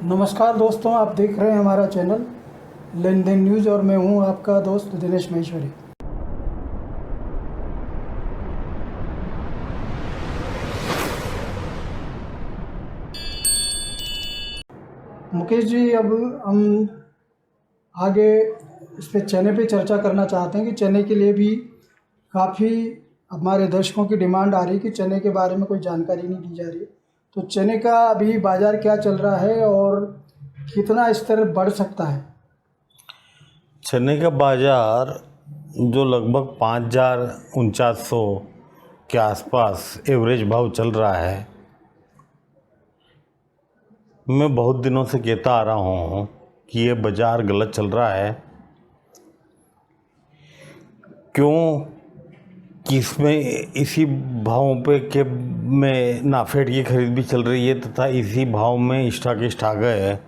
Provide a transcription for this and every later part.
नमस्कार दोस्तों, आप देख रहे हैं हमारा चैनल लेन देन न्यूज़ और मैं हूं आपका दोस्त दिनेश महेश्वरी। मुकेश जी, अब हम आगे इस पे चने पे चर्चा करना चाहते हैं कि चने के लिए भी काफ़ी हमारे दर्शकों की डिमांड आ रही है कि चने के बारे में कोई जानकारी नहीं दी जा रही है। तो चने का अभी बाज़ार क्या चल रहा है और कितना स्तर बढ़ सकता है? चने का बाज़ार जो लगभग 5,4900 के आसपास एवरेज भाव चल रहा है। मैं बहुत दिनों से कहता आ रहा हूँ कि ये बाज़ार गलत चल रहा है। क्यों कि इसमें इसी भावों पे के में नाफेड की खरीद भी चल रही है तथा इसी भाव में स्टॉकिस्ट आ गए हैं।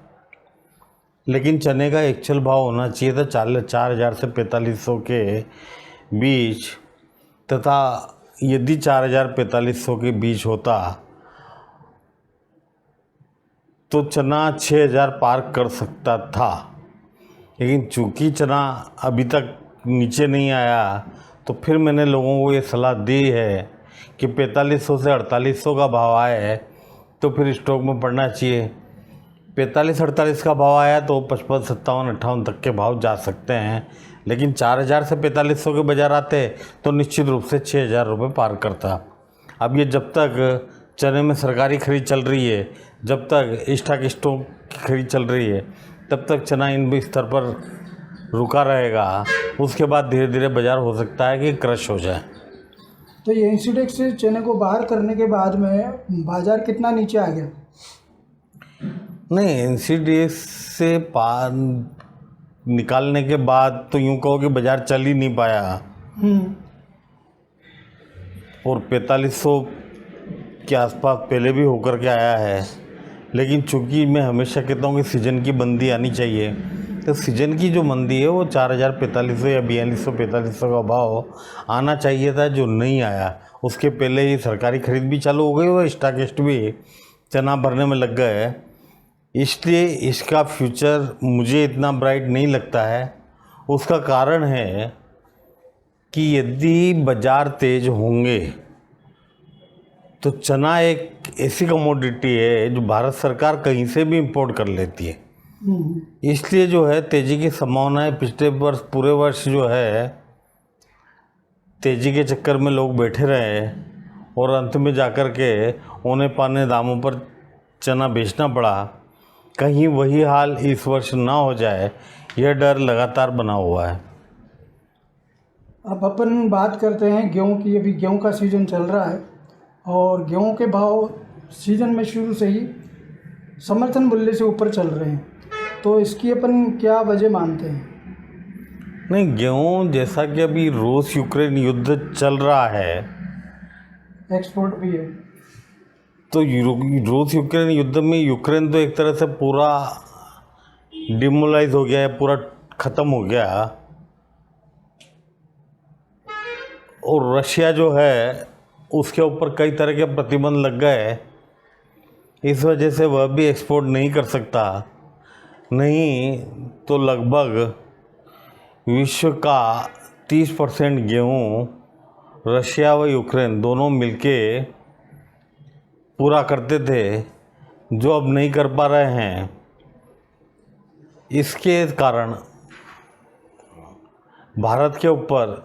लेकिन चने का एक्चुअल भाव होना चाहिए था 4,000 से 4,500 के बीच, तथा यदि 4,000-4,500 के बीच होता तो चना 6,000 पार कर सकता था। लेकिन चूंकि चना अभी तक नीचे नहीं आया तो फिर मैंने लोगों को ये सलाह दी है कि 4,500 से 4,800 का भाव आए तो फिर स्टॉक में पड़ना चाहिए। 45-48 का भाव आया तो 55, 57, 58 तक के भाव जा सकते हैं। लेकिन 4,000 से 4,500 के बाजार आते तो निश्चित रूप से 6,000 रुपये पार करता। अब ये जब तक चने में सरकारी खरीद चल रही है, जब तक स्टॉक की खरीद चल रही है, तब तक चना इन स्तर पर रुका रहेगा। उसके बाद धीरे धीरे बाज़ार हो सकता है कि क्रश हो जाए। तो ये इंसिडेक्स से चने को बाहर करने के बाद में बाज़ार कितना नीचे आ गया? नहीं, एनसीडीएक्स से पार निकालने के बाद तो यूँ कहो कि बाज़ार चल ही नहीं पाया और 4,500 के आसपास पहले भी होकर के आया है। लेकिन चूंकि मैं हमेशा कहता हूँ कि सीज़न की मंदी आनी चाहिए, तो सीज़न की जो मंदी है वो 4,400 या 4,200-4,500 का भाव आना चाहिए था, जो नहीं आया। उसके पहले ही सरकारी खरीद भी चालू हो गई और स्टॉकिस्ट भी चना भरने में लग गए। इसलिए इसका फ्यूचर मुझे इतना ब्राइट नहीं लगता है। उसका कारण है कि यदि बाज़ार तेज होंगे तो चना एक ऐसी कमोडिटी है जो भारत सरकार कहीं से भी इंपोर्ट कर लेती है। इसलिए जो है तेज़ी की संभावना है। पिछले वर्ष पूरे वर्ष जो है तेज़ी के चक्कर में लोग बैठे रहे और अंत में जाकर के औने पाने दामों पर चना बेचना पड़ा। कहीं वही हाल इस वर्ष ना हो जाए, यह डर लगातार बना हुआ है। अब अपन बात करते हैं गेहूं की। अभी गेहूं का सीज़न चल रहा है और गेहूं के भाव सीज़न में शुरू से ही समर्थन मूल्य से ऊपर चल रहे हैं। तो इसकी अपन क्या वजह मानते हैं? नहीं, गेहूँ जैसा कि अभी रूस यूक्रेन युद्ध चल रहा है, एक्सपोर्ट भी है, तो रूस यूक्रेन युद्ध में यूक्रेन तो एक तरह से पूरा डिमोलाइज हो गया है, पूरा ख़त्म हो गया। और रशिया जो है उसके ऊपर कई तरह के प्रतिबंध लग गए। इस वजह से वह भी एक्सपोर्ट नहीं कर सकता। नहीं तो लगभग विश्व का 30% गेहूँ रशिया व यूक्रेन दोनों मिलके पूरा करते थे, जो अब नहीं कर पा रहे हैं। इसके कारण भारत के ऊपर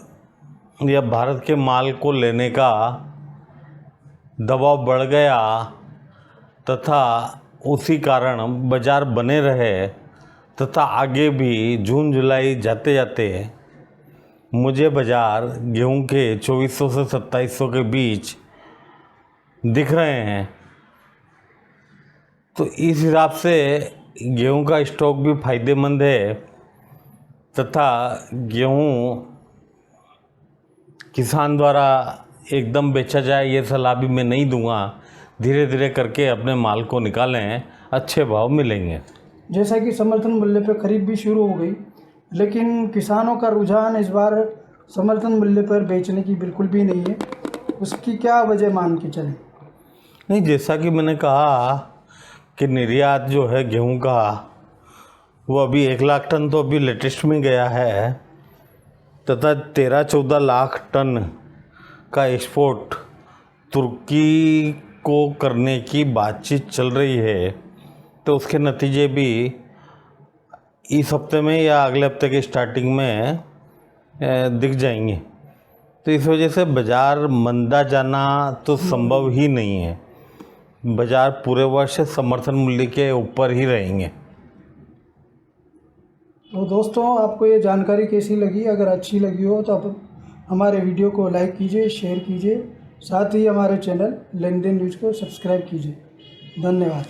या भारत के माल को लेने का दबाव बढ़ गया तथा उसी कारण बाज़ार बने रहे। तथा आगे भी जून जुलाई जाते जाते मुझे बाज़ार गेहूं के 2,400 से 2,700 के बीच दिख रहे हैं। तो इस हिसाब से गेहूं का स्टॉक भी फायदेमंद है तथा गेहूं किसान द्वारा एकदम बेचा जाए ये सलाह भी मैं नहीं दूंगा। धीरे धीरे करके अपने माल को निकालें, अच्छे भाव मिलेंगे। जैसा कि समर्थन मूल्य पर खरीद भी शुरू हो गई, लेकिन किसानों का रुझान इस बार समर्थन मूल्य पर बेचने की बिल्कुल भी नहीं है। उसकी क्या वजह मान के चलें? नहीं, जैसा कि मैंने कहा कि निर्यात जो है गेहूं का वो अभी 1 लाख टन तो अभी लेटेस्ट में गया है, तथा 13-14 लाख टन का एक्सपोर्ट तुर्की को करने की बातचीत चल रही है। तो उसके नतीजे भी इस हफ्ते में या अगले हफ्ते के स्टार्टिंग में दिख जाएंगे। तो इस वजह से बाज़ार मंदा जाना तो संभव ही नहीं है। बाज़ार पूरे वर्ष समर्थन मूल्य के ऊपर ही रहेंगे। तो दोस्तों, आपको ये जानकारी कैसी लगी? अगर अच्छी लगी हो तो आप हमारे वीडियो को लाइक कीजिए, शेयर कीजिए, साथ ही हमारे चैनल लेन देन न्यूज़ को सब्सक्राइब कीजिए। धन्यवाद।